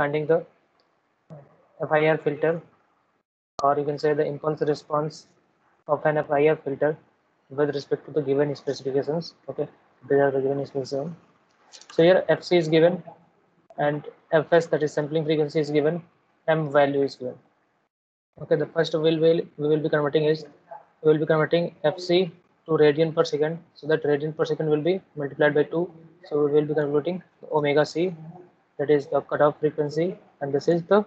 finding the FIR filter, or you can say the impulse response of an FIR filter with respect to the given specifications. Okay, these are the given specifications. So here FC is given and Fs, that is sampling frequency, is given, M value is given. Okay, the first we will be converting is, we will be converting FC to radian per second, so that radian per second will be multiplied by 2. So we will be converting omega c, that is the cutoff frequency, and this is the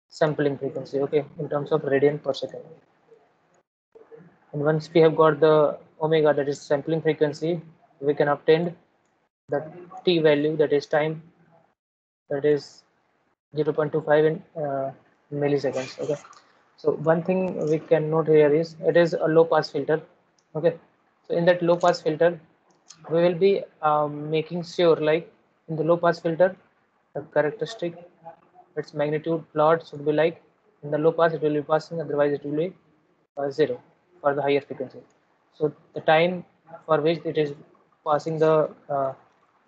sampling frequency, okay, in terms of radian per second. And once we have got the omega, that is sampling frequency, we can obtain the t value, that is time, that is 0.25 in milliseconds. Okay, so one thing we can note here is it is a low pass filter. Okay, so in that low pass filter we will be making sure, like in the low pass filter, the characteristic, its magnitude plot should be like, in the low pass it will be passing, otherwise it will be 0 for the higher frequency. So the time for which it is passing the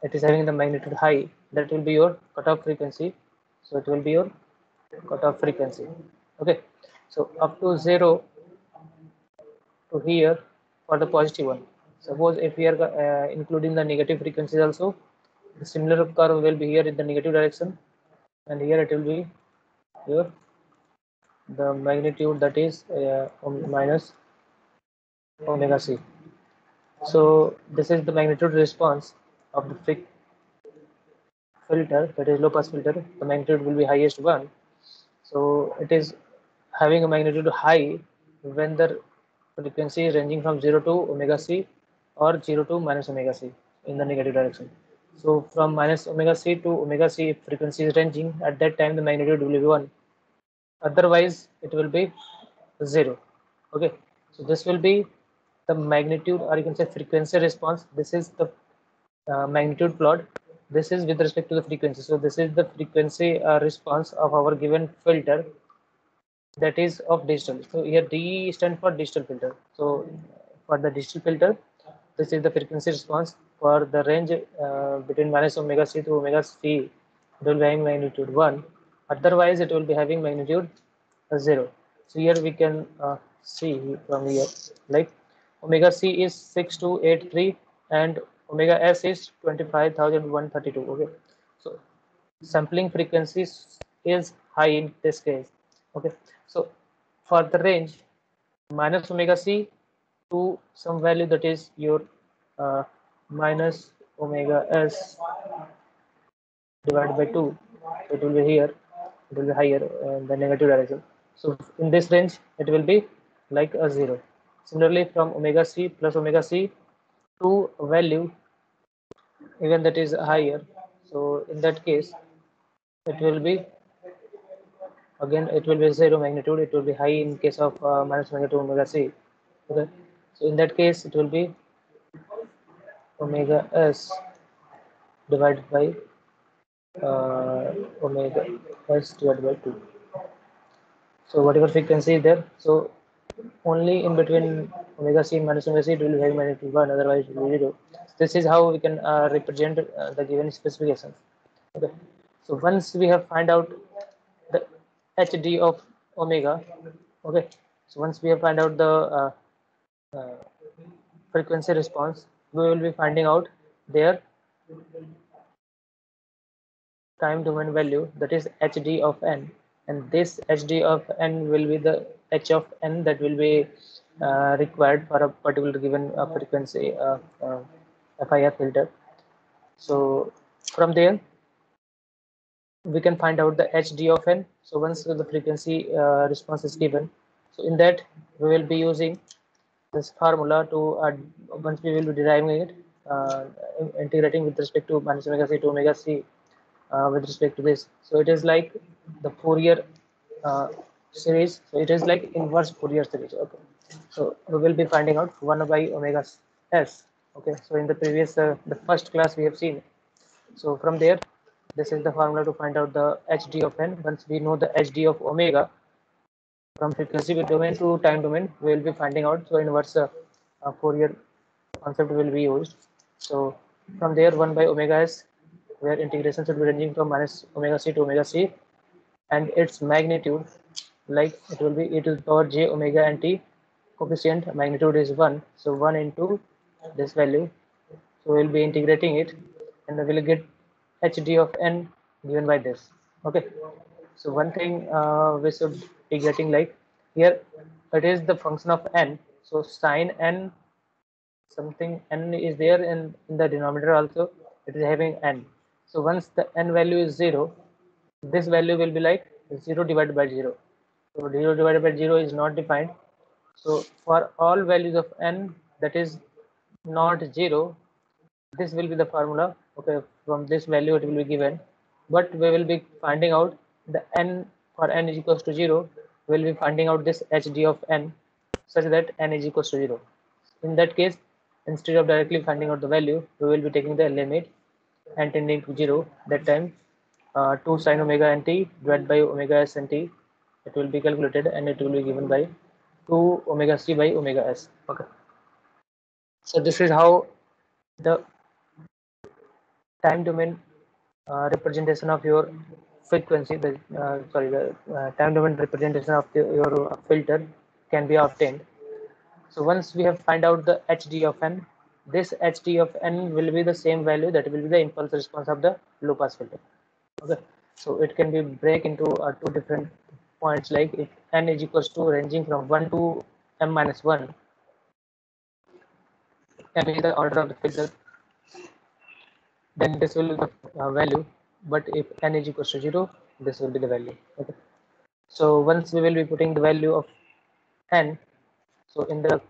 it is having the magnitude high, that will be your cutoff frequency. So it will be your cutoff frequency. Okay, so up to 0 to here for the positive one. Suppose if we are including the negative frequencies also, the similar curve will be here in the negative direction, and here it will be here the magnitude, that is minus omega c. So this is the magnitude response of the filter, that is low pass filter. The magnitude will be highest one. So it is having a magnitude high when the frequency is ranging from 0 to omega c, or 0 to minus omega c in the negative direction. So from minus omega c to omega c, if frequency is ranging, at that time the magnitude will be 1. Otherwise it will be 0. Okay, so this will be the magnitude, or you can say frequency response. This is the magnitude plot. This is with respect to the frequency. So this is the frequency response of our given filter, that is of digital. So here D stand for digital filter. So for the digital filter, this is the frequency response for the range between minus omega c to omega c. It will be having magnitude 1. Otherwise, it will be having magnitude 0. So here we can see from here, like omega c is 6283 and omega s is 25,132. Okay, so sampling frequency is high in this case. Okay, so for the range minus omega c to some value, that is your minus omega s divided by 2, so it will be here, it will be higher in the negative direction. So in this range it will be like a 0. Similarly, from omega c plus omega c to a value even that is higher, so in that case it will be, again it will be 0 magnitude. It will be high in case of minus omega to omega c. Okay, so in that case it will be omega s divided by omega s divided by 2. So whatever frequency is there, so only in between omega c and minus omega c it will be having magnitude 1, otherwise it will be 0. This is how we can represent the given specifications. Okay, so once we have find out the hd of omega, okay, so once we have find out the uh, frequency response, we will be finding out their time domain value, that is hd of n, and this hd of n will be the h of n that will be required for a particular given frequency FIR filter. So from there we can find out the hd of n. So once the frequency response is given, so in that we will be using this formula to once we will be deriving it, integrating with respect to minus omega c to omega c with respect to this. So it is like the Fourier series. So it is like inverse Fourier series. Okay, so we will be finding out 1 by omega s. Okay, so in the previous the first class we have seen. So from there, this is the formula to find out the hd of n. Once we know the hd of omega, from frequency domain to time domain, we will be finding out. So inverse Fourier concept will be used. So from there, 1 by omega s where integration should be ranging from minus omega c to omega c, and its magnitude, like it will be e to the power j omega and t. Coefficient magnitude is 1, so 1 into this value. So we'll be integrating it, and we will get hd of n given by this. Okay, so one thing we should be getting, like here it is the function of n, so sine n something n is there in the denominator also, it is having n. So once the n value is 0, this value will be like 0 divided by 0. So 0 divided by 0 is not defined. So for all values of n that is not 0, this will be the formula. Okay, from this value it will be given, but we will be finding out the n. For n is equals to 0, we will be finding out this hd of n such that n is equals to 0. In that case, instead of directly finding out the value, we will be taking the limit and tending to 0. That time 2 sine omega n t divided by omega s n t, it will be calculated and it will be given by 2 omega c by omega s. Okay, so this is how the time domain representation of your frequency, the time domain representation of your filter can be obtained. So once we have find out the hd of n, this hd of n will be the same value that will be the impulse response of the low pass filter. Okay, so it can be break into two different points, like if n is equals to ranging from 1 to m minus 1, m is the order of the filter, then this will be the value. But if n is equals to 0, this will be the value. Okay, so once we will be putting the value of n, so in the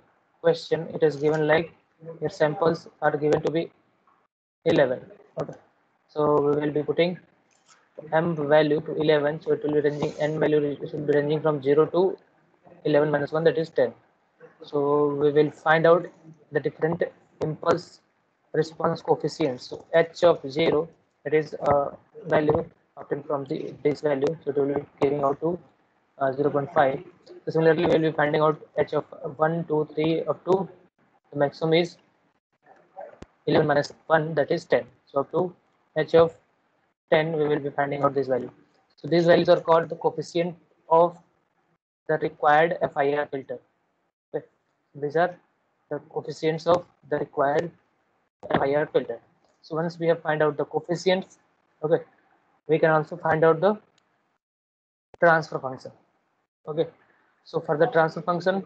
question it is given like your samples are given to be 11. Okay, so we will be putting m value to 11, so it will be ranging, n value should be ranging from 0 to 11 minus 1, that is 10. So we will find out the different impulse response coefficients. So h of 0, it is a value obtained from this value, so it will be giving out to 0.5. So similarly we will be finding out h of 1 2 3 up to the maximum is 11 minus 1, that is 10. So up to h of 10 we will be finding out this value. So these values are called the coefficient of the required FIR filter. Okay. These are the coefficients of the required FIR filter. So once we have find out the coefficients, okay, we can also find out the transfer function. Okay, so for the transfer function,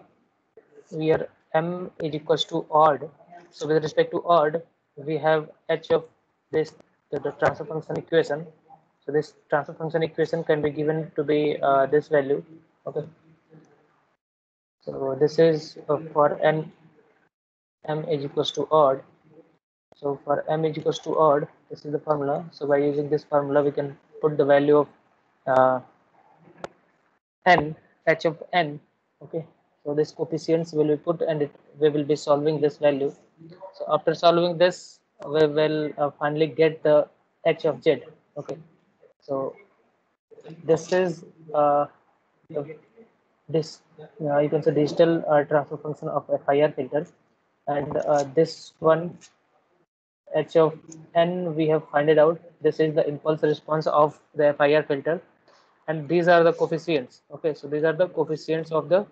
where m is equals to odd, so with respect to odd, we have h of this, the transfer function equation. So this transfer function equation can be given to be this value. Okay, so this is for n m is equals to odd. So for m is equals to odd, this is the formula. So by using this formula, we can put the value of uh, n, h of n. Okay, so this coefficients will be put, and we will be solving this value. So after solving this, we will finally get the h of z. Okay, so this is this you can say digital transfer function of FIR filters, and this one h of n we have find it out. This is the impulse response of the FIR filter, and these are the coefficients. Okay, so these are the coefficients of the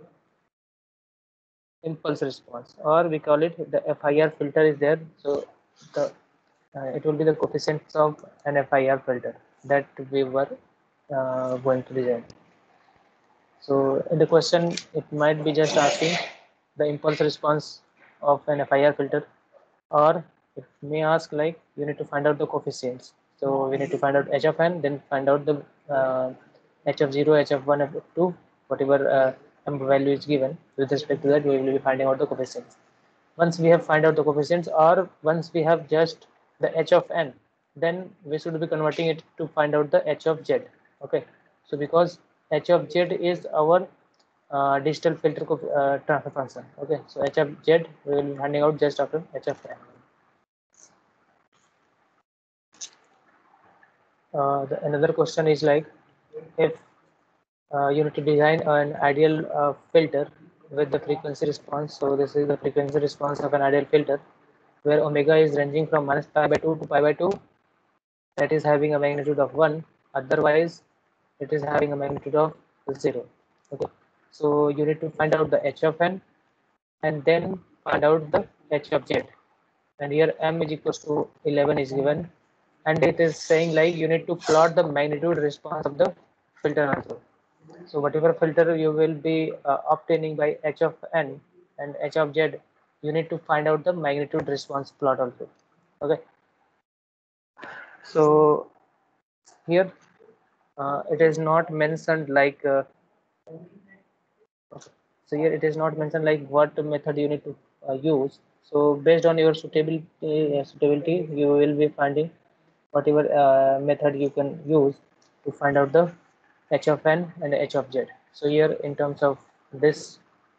impulse response, or we call it the FIR filter is there. So the it will be the coefficients of an FIR filter that we were going to design. So in the question, it might be just asking the impulse response of an FIR filter, or it may ask like you need to find out the coefficients. So we need to find out h of n, then find out the h of 0, h of 1, h of 2, whatever m value is given. With respect to that, we will be finding out the coefficients. Once we have find out the coefficients, or once we have just the h of n, then we should be converting it to find out the h of z. Okay, so because h of z is our digital filter transfer function. Okay, so h of z we will be finding out just after h of n. Another question is like, if you need to design an ideal filter with the frequency response. So this is the frequency response of an ideal filter, where omega is ranging from minus pi by 2 to pi by 2, that is having a magnitude of 1, otherwise it is having a magnitude of 0. Okay, so you need to find out the h of n and then find out the h of z, and here m is equals to 11 is given, and it is saying like you need to plot the magnitude response of the filter also. So whatever filter you will be obtaining by h of n and h of z, you need to find out the magnitude response plot also. Okay, so here it is not mentioned like so here it is not mentioned like what method you need to use. So based on your suitability, you will be finding whatever method you can use to find out the h of n and h of z. So here in terms of this,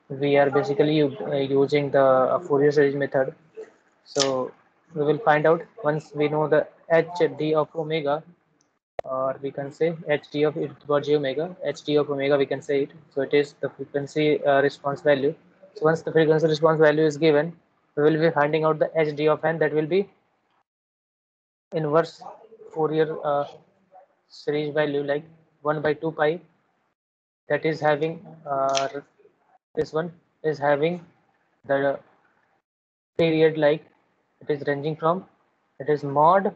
we are basically using the Fourier series method. So we will find out once we know the h d of omega, or we can say hd of e to the power j omega. Hd of omega, we can say it, so it is the frequency response value. So once the frequency response value is given, we will be finding out the hd of n, that will be inverse Fourier series value like 1 by 2 pi, that is having this one is having the period like it is ranging from, it is mod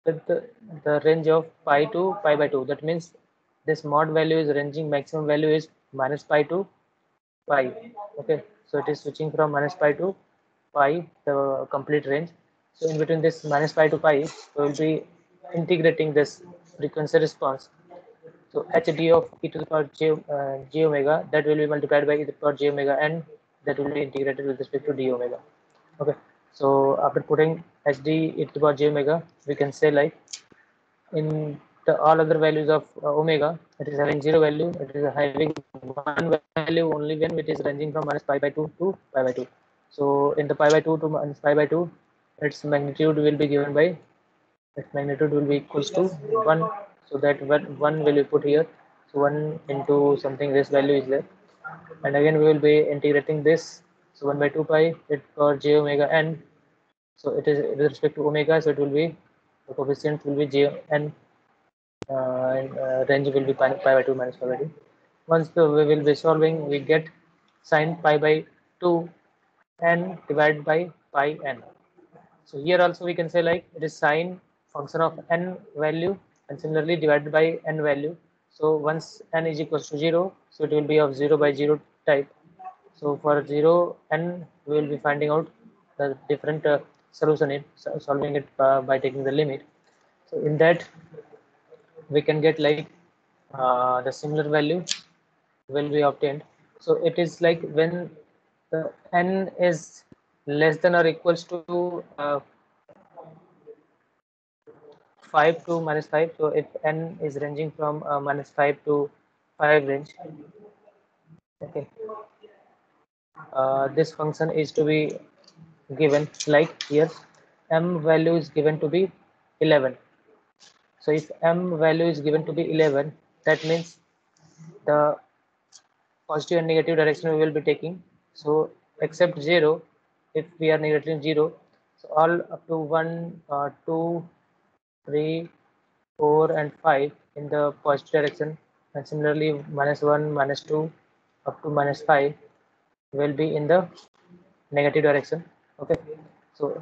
with the range of pi to pi by 2. That means this mod value is ranging, maximum value is minus pi to pi. Okay, so it is switching from minus pi to pi, the complete range. So in between this minus pi to pi, we will be integrating this frequency response. So hd of e to the power j omega, that will be multiplied by e to the power j omega, and that will be integrated with respect to d omega. Okay, so after putting hd e to the power j omega, we can say like in the all other values of omega, it is having 0 value, it is having 1 value only when it is ranging from minus pi by 2 to pi by 2. So in the pi by 2 to minus pi by 2, its magnitude will be given by, its magnitude will be equals to 1. So that 1 will be put here, so 1 into something, this value is there, and again we will be integrating this. So 1 by 2 pi it for j omega n, so it is with respect to omega, so it will be, the coefficient will be j n, and range will be pi by 2 minus pi by 2. Once we will be solving, we get sine pi by 2 n divided by pi n. So here also we can say like it is sine function of n value, and similarly divided by n value. So once n is equals to 0, so it will be of 0 by 0 type. So for 0 n, we will be finding out the different solution in solving it by taking the limit. So in that we can get like the similar value will be obtained. So it is like when the n is less than or equals to 5 to minus 5. So if n is ranging from minus 5 to 5 range, okay, this function is to be given like here, m value is given to be 11. So if m value is given to be 11, that means the positive and negative direction we will be taking. So except 0, if we are negative 0, so all up to 1, 2, 3, 4 and 5 in the positive direction, and similarly minus 1, minus 2 up to minus 5 will be in the negative direction. Okay, so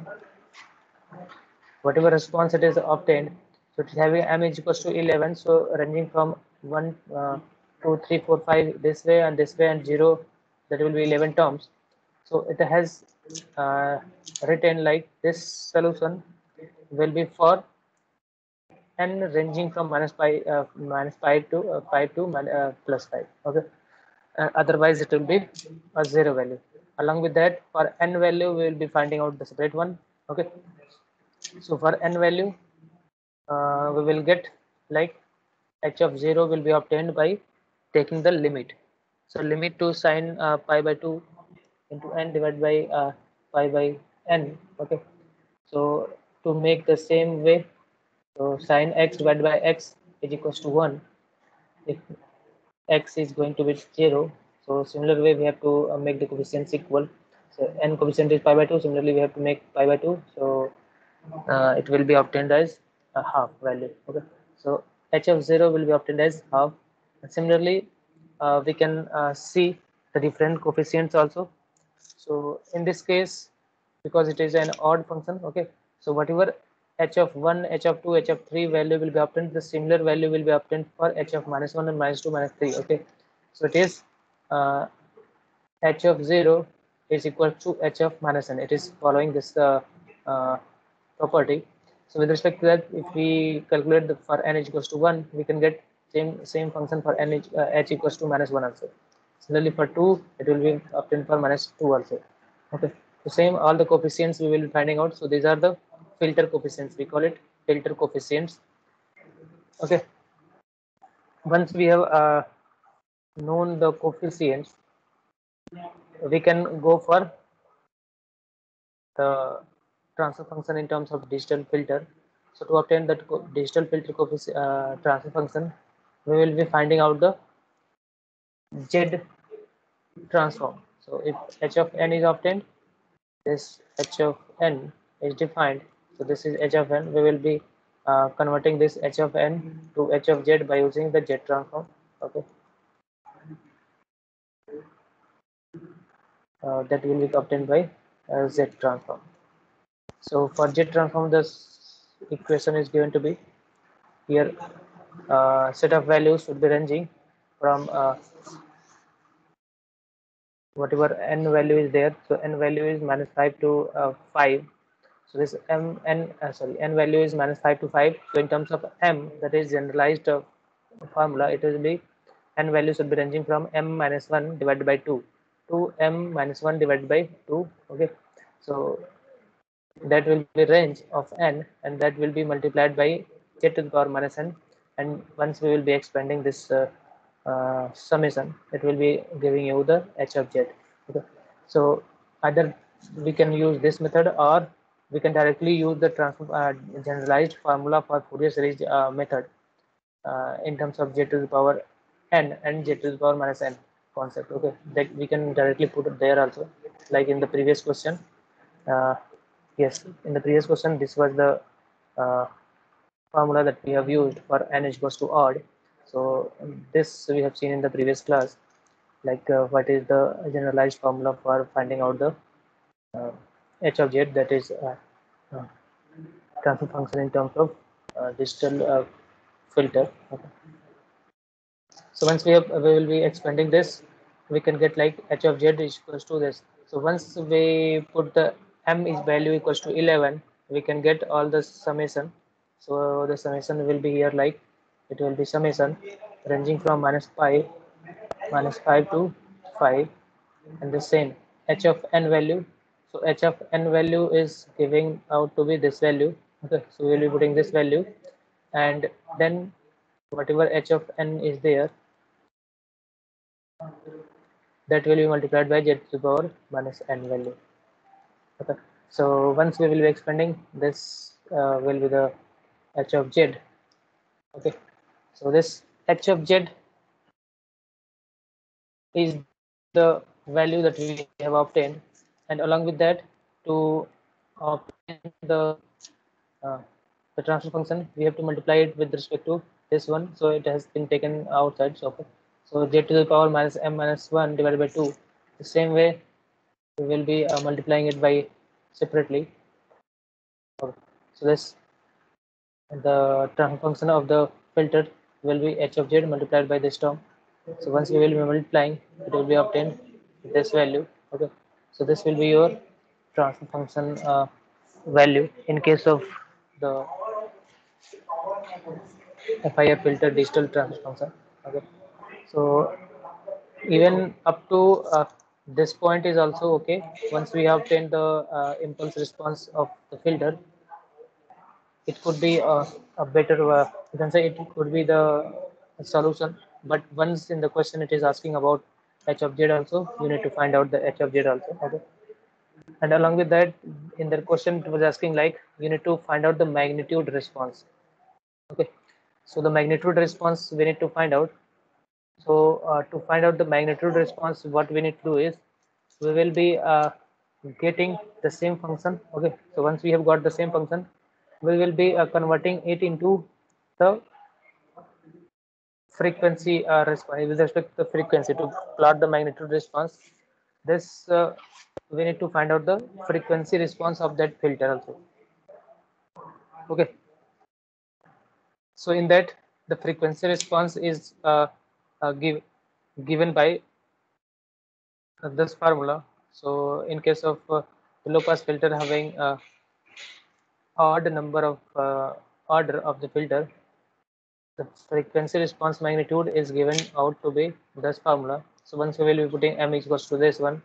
whatever response it is obtained, so it is having m is equals to 11, so ranging from 1, 2, 3, 4, 5 this way and this way, and 0, that will be 11 terms. So it has written like this solution will be for n ranging from minus 5 to 5 to plus 5. Okay, otherwise it will be a 0 value. Along with that, for n value we will be finding out the separate one. Okay, so for n value we will get like h of 0 will be obtained by taking the limit. So limit to sine pi by 2 into n divided by pi by n. Okay, so to make the same way, so sine x divided by x is equals to 1 if x is going to be 0. So similar way we have to make the coefficients equal. So n coefficient is pi by 2, similarly we have to make pi by 2. So it will be obtained as a half value. Okay, so h of 0 will be obtained as half. And similarly, we can see the different coefficients also. So in this case, because it is an odd function, okay, so whatever h of 1, h of 2, h of 3 value will be obtained, the similar value will be obtained for h of minus 1 and minus 2, minus 3. Okay, so it is uh, h of 0 is equal to h of minus n. It is following this uh, property. So with respect to that, if we calculate the, for n is equals to 1, we can get same function for n h equals to minus 1 also. Similarly for 2, it will be obtained for minus 2 also. Okay, so same all the coefficients we will be finding out. So these are the filter coefficients. We call it filter coefficients. Okay, once we have known the coefficients, we can go for the transfer function in terms of digital filter. So to obtain that digital filter transfer function, we will be finding out the Z transform. So if h of n is obtained, this h of n is defined. So this is h of n. We will be converting this h of n to h of z by using the Z transform. Okay, that will be obtained by Z transform. So for Z transform, this equation is given to be here. Set of values should be ranging from whatever n value is there. So n value is minus 5 to 5. So this n value is minus 5 to 5. So in terms of m, that is generalized formula, it will be n value should be ranging from m minus 1 divided by 2 to m minus 1 divided by 2. Okay, so that will be range of n, and that will be multiplied by z to the power minus n. And once we will be expanding this summation, it will be giving you the h of z. Okay, so either we can use this method, or we can directly use the generalized formula for Fourier series method in terms of z to the power n and z to the power minus n concept. Okay, that we can directly put it there also, like in the previous question. uh, yes, in the previous question, this was the uh, formula that we have used for n is equals to odd. So this we have seen in the previous class, like what is the generalized formula for finding out the uh, h of z, that is uh, transfer function in terms of digital filter. Okay. So once we will be expanding this, we can get like h of z is equals to this. So once we put the m is value equals to 11, we can get all the summation. So the summation will be here, like it will be summation ranging from minus 5 to 5, and the same h of n value. So h of n value is giving out to be this value. Okay, so we will be putting this value, and then whatever h of n is there, that will be multiplied by z to the power minus n value. Okay, so once we will be expanding, this will be the h of z. Okay, so this h of z is the value that we have obtained, and along with that, to obtain uh, the transfer function, we have to multiply it with respect to this one. So it has been taken outside. So okay, so z to the power minus m minus 1 divided by 2. The same way, we will be multiplying it by separately. Okay. So this, the transfer function of the filter will be h of z multiplied by this term. So once we will be multiplying, it will be obtained this value. Okay, so this will be your transfer function value in case of the FIR filter digital transfer function. Okay, so even up to this point is also okay. Once we have obtained the impulse response of the filter, it could be a better, you can say it could be the solution. But once in the question it is asking about h of z also, you need to find out the h of z also. Okay, and along with that, in the question it was asking like you need to find out the magnitude response. Okay, so the magnitude response we need to find out. So to find out the magnitude response, what we need to do is we will be getting the same function. Okay, so once we have got the same function, we will be converting it into the frequency response with respect to the frequency to plot the magnitude response. This we need to find out the frequency response of that filter also. Okay, so in that the frequency response is given by this formula. So in case of the low pass filter having odd number of order of the filter, the frequency response magnitude is given out to be this formula. So once we will be putting m equals to this one,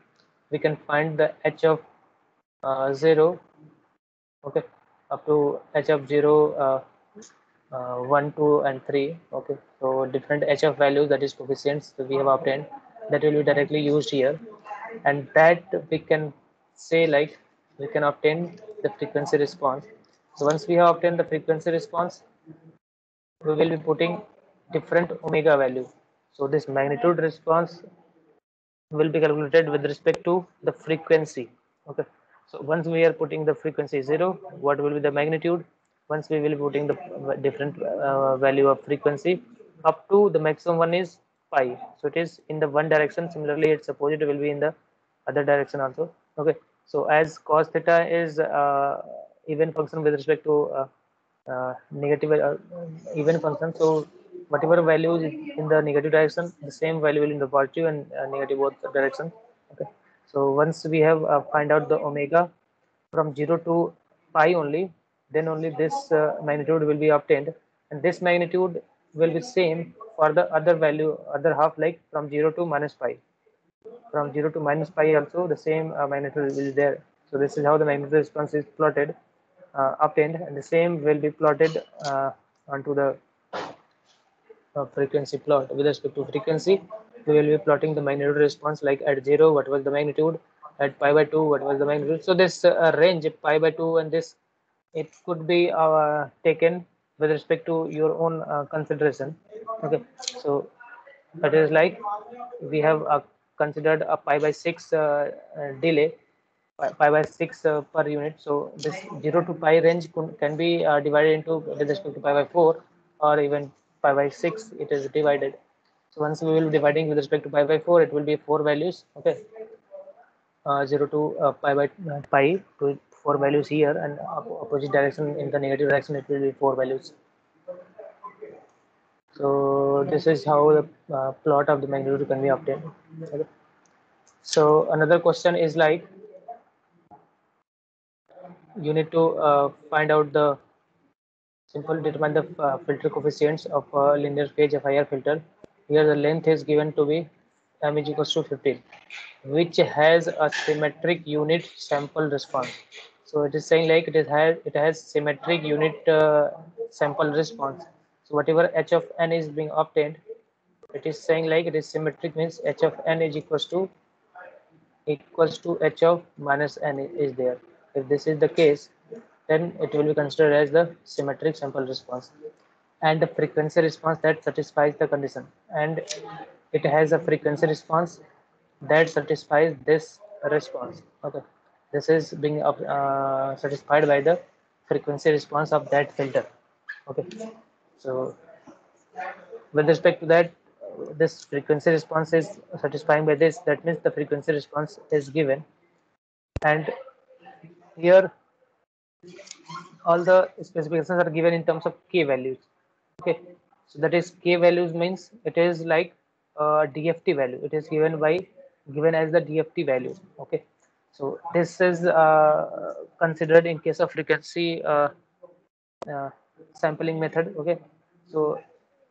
we can find the h of 0, okay, up to h of 0, 1, 2, and 3. Okay, so different h of values, that is coefficients that we have obtained, that will be directly used here, and that we can say like we can obtain the frequency response. So once we have obtained the frequency response, we will be putting different omega value. So this magnitude response will be calculated with respect to the frequency. Okay, so once we are putting the frequency 0, what will be the magnitude? Once we will be putting the different value of frequency up to the maximum one is pi, so it is in the one direction. Similarly, its opposite will be in the other direction also. Okay, so as cos theta is even function with respect to negative even function, so whatever value is in the negative direction, the same value will in the positive and negative both direction. Okay, so once we have find out the omega from 0 to pi only, then only this magnitude will be obtained, and this magnitude will be same for the other value, other half, like from 0 to minus pi. From 0 to minus pi also the same magnitude will be there. So this is how the magnitude response is plotted, obtained, and the same will be plotted onto the frequency plot. With respect to frequency, we will be plotting the magnitude response, like at 0 what was the magnitude, at pi by 2 what was the magnitude. So this range pi by 2 and this, it could be taken with respect to your own consideration. Okay, so that is like we have considered a pi by 6 delay, pi by 6 per unit. So this 0 to pi range can be divided into with respect to pi by 4 or even pi by 6, it is divided. So once we will be dividing with respect to pi by 4, it will be 4 values. Okay, 0 to pi by pi to 4 values here, and opposite direction in the negative direction it will be 4 values. So this is how the plot of the magnitude can be obtained. Okay. So another question is like you need to find out the simple determine the filter coefficients of a linear phase FIR filter. Here the length is given to be m is equals to 15, which has a symmetric unit sample response. So it is saying like it has symmetric unit sample response. So whatever h of n is being obtained, it is saying like it is symmetric, means h of n is equals to h of minus n is there. If this is the case, then it will be considered as the symmetric sample response and the frequency response that satisfies the condition, and it has a frequency response that satisfies this response. Okay, this is being satisfied by the frequency response of that filter. Okay, so with respect to that, this frequency response is satisfying by this, that means the frequency response is given, and here all the specifications are given in terms of k values. Okay, so that is k values means it is like DFT value, it is given as the DFT value. Okay, so this is considered in case of frequency uh, sampling method. Okay, so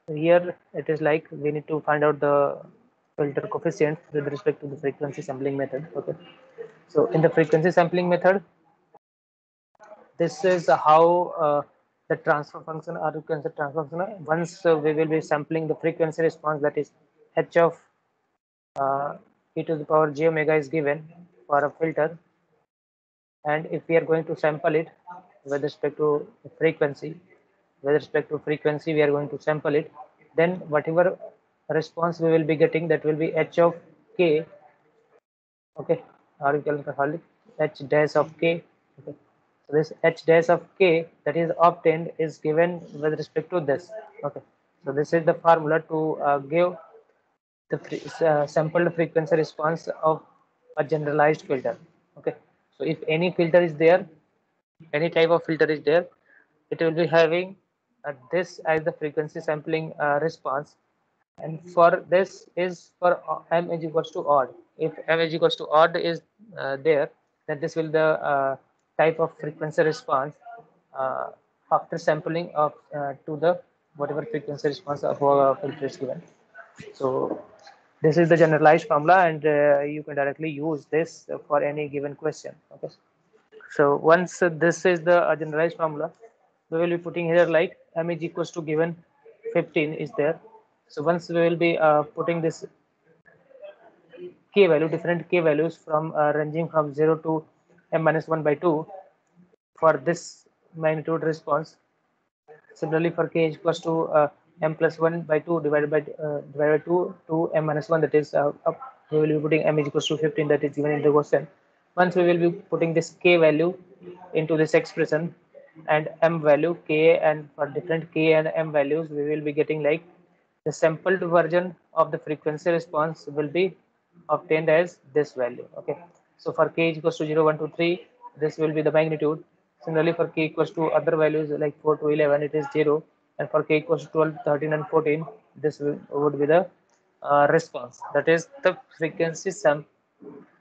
here it is like we need to find out the filter coefficient with respect to the frequency sampling method. Okay, so in the frequency sampling method, this is how the transfer function, or you can say transfer function, once we will be sampling the frequency response, that is h of e to the power j omega is given for a filter, and if we are going to sample it with respect to frequency, we are going to sample it, then whatever response we will be getting, that will be h of k. Okay, are you calling Hardik? h dash of k. Okay. So this h dash of k that is obtained is given with respect to this. Okay. So this is the formula to give the sampled frequency response of a generalized filter. Okay. So if any filter is there, any type of filter is there, it will be having this as the frequency sampling response, and for this is for m is equals to odd. If m is equals to odd is there, then this will the type of frequency response uh, after sampling of to the whatever frequency response of filter is given. So this is the generalized formula, and you can directly use this for any given question. Okay. So once this is the generalized formula, we will be putting here like m is equals to given 15 is there. So once we will be putting this k value, different k values from ranging from 0 to m minus 1 by 2 for this magnitude response. Similarly, for k is equals to m plus 1 by 2 divided by 2 to m minus 1, that is up, we will be putting m is equals to 15, that is given in the question. Once we will be putting this k value into this expression and m value k, and for different k and m values we will be getting like the sampled version of the frequency response will be obtained as this value. Okay. So for k is equals to 0, 1, 2, 3, this will be the magnitude. Similarly, for k equals to other values like 4 to 11, it is 0. And for k equals to 12, 13, and 14, this would be the response. That is the frequency sum.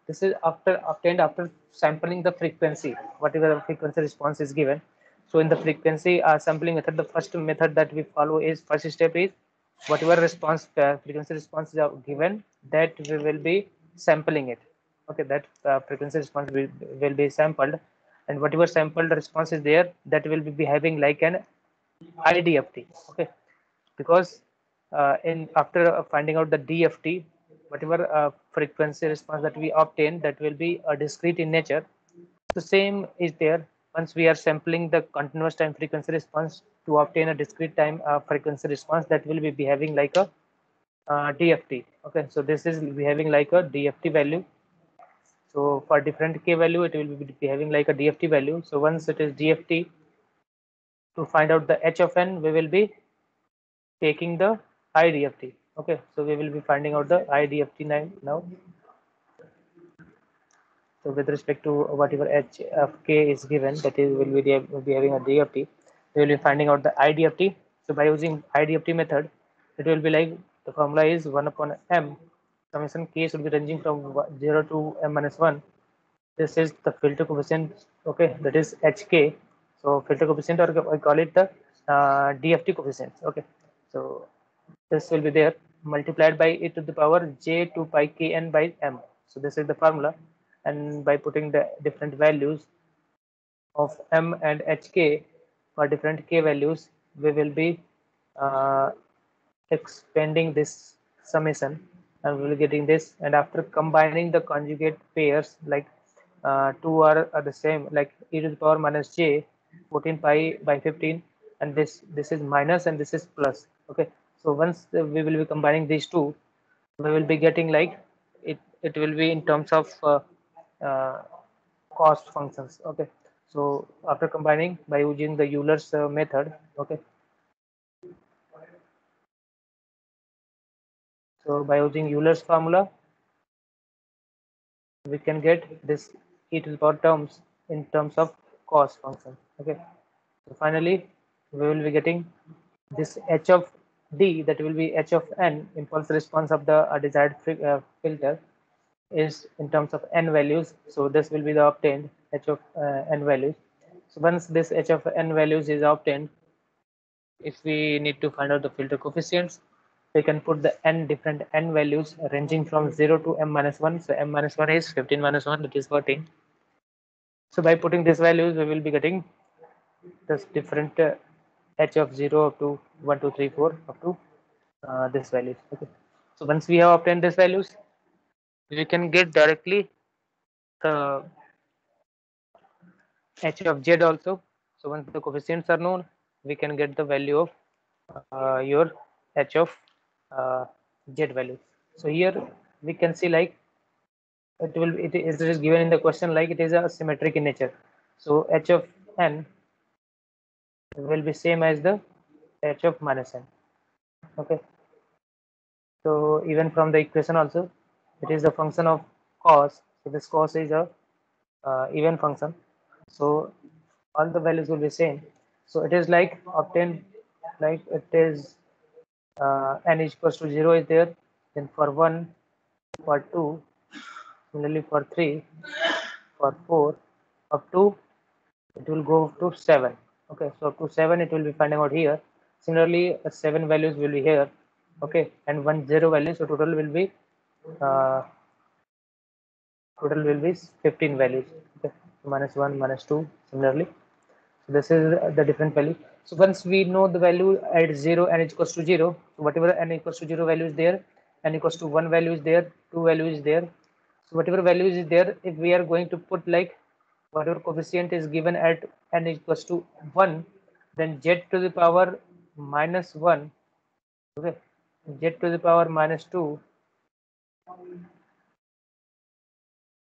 This is after obtained after sampling the frequency, whatever the frequency response is given. So in the frequency sampling method, the first method that we follow is first step is whatever response frequency response is given, that we will be sampling it. Okay, that frequency response will be sampled, and whatever sampled response is there, that will be behaving like an IDFT. Okay, because in after finding out the DFT, whatever frequency response that we obtain, that will be discrete in nature. The same is there once we are sampling the continuous time frequency response to obtain a discrete time frequency response, that will be behaving like a DFT. Okay, so this is behaving like a DFT value. So for different k value, it will be behaving like a DFT value. So once it is DFT, to find out the h of n, we will be taking the IDFT. Okay, so we will be finding out the IDFT now. So with respect to whatever h of k is given, that is will be having a DFT. We will be finding out the IDFT. So by using IDFT method, it will be like the formula is 1 upon m. Summation k should be ranging from 0 to m minus 1. This is the filter coefficient. Okay, that is hk. So filter coefficient, or I call it the DFT coefficient. Okay, so this will be there multiplied by e to the power j 2 pi kn by m. So this is the formula, and by putting the different values of m and hk for different k values, we will be uh, expanding this summation, and we will getting this. And after combining the conjugate pairs, like two are the same, like e to the power minus j 14 pi by 15, and this is minus and this is plus. Okay, so once we will be combining these two, we will be getting like it will be in terms of uh, cost functions. Okay, so after combining by using the Euler's method. Okay, so by using Euler's formula, we can get this e to the power terms in terms of cost function. Okay, so finally we will be getting this h of d, that will be h of n, impulse response of the desired filter, is in terms of n values. So this will be the obtained h of n values. So once this h of n values is obtained, if we need to find out the filter coefficients, we can put the n different n values ranging from 0 to m minus 1. So m minus 1 is 15 minus 1, that is 14. So by putting these values, we will be getting this different h of 0 up to 1, 2, 3, 4 up to this values. Okay. So once we have obtained these values, we can get directly the h of z also. So once the coefficients are known, we can get the value of your h of uh, z value. So here we can see like it is given in the question like it is a symmetric in nature. So h of n will be same as the h of minus n. Okay. So even from the equation also, it is the function of cos. So this cos is a even function. So all the values will be same. So it is like obtained like it is n is equals to 0 is there. Then for 1, for 2, similarly for 3, for 4, up to it will go to 7. Okay, so up to 7 it will be finding out here. Similarly, 7 values will be here. Okay, and 1 0 value. So total will be uh, 15 values. Okay, minus 1, minus 2. Similarly, so this is the different value. So once we know the value at 0 and equals to 0, so whatever n equals to 0 value is there, n equals to 1 value is there, 2 value is there. So whatever value is there, if we are going to put like whatever coefficient is given at n equals to 1, then z to the power minus 1, okay, z to the power minus 2,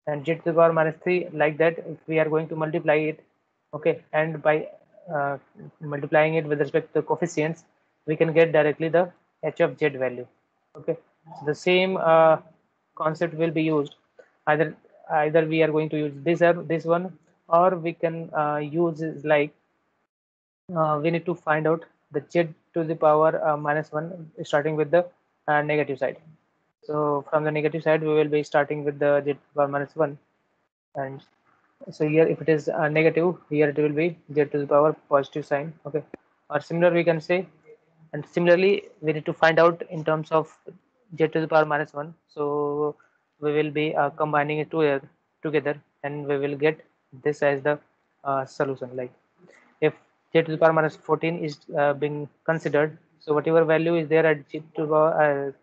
and z to the power minus 3, like that if we are going to multiply it, okay, and by uh, multiplying it with respect to the coefficients, we can get directly the h of z value. Okay, so the same concept will be used. Either we are going to use this one, or we can use like we need to find out the z to the power minus 1 starting with the negative side. So from the negative side, we will be starting with the z to the power minus 1. And so here, if it is negative, here it will be z to the power positive sign. Okay. Or similar, we can say. And similarly, we need to find out in terms of z to the power minus 1. So we will be combining it together, and we will get this as the solution. Like if z to the power minus 14 is being considered, so whatever value is there at z to the power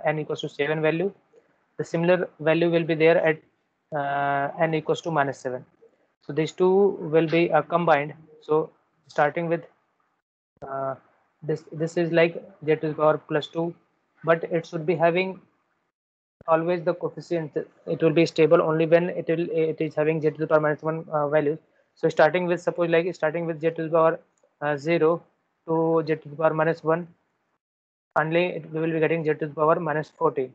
n equals to 7 value, the similar value will be there at n equals to minus 7. So these two will be combined. So starting with uh, this is like z to the power plus 2, but it should be having always the coefficient. It will be stable only when it is having z to the power minus 1 values. So starting with, suppose like starting with z to the power 0 to z to the power minus 1, finally we will be getting z to the power minus 14.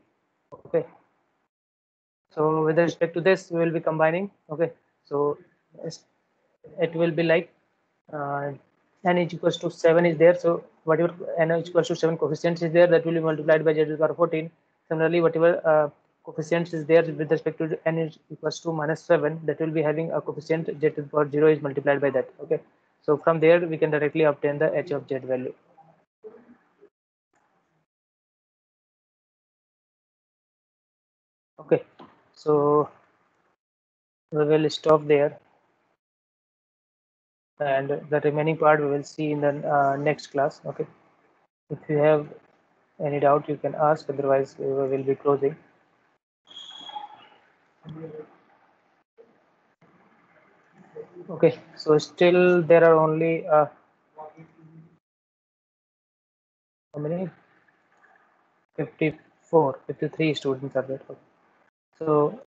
Okay, so with respect to this, we will be combining. Okay, so it will be like uh, n is equals to 7 is there. So whatever n is equals to 7 coefficients is there, that will be multiplied by z to the power 14. Similarly, whatever coefficients is there with respect to n is equals to minus 7, that will be having a coefficient z to the power 0 is multiplied by that. Okay, so from there we can directly obtain the h of z value. Okay, so we will stop there, and the remaining part we will see in the next class. Okay, if you have any doubt, you can ask, otherwise we will be closing. Okay, so still there are only how many? 54, 53 students are there. So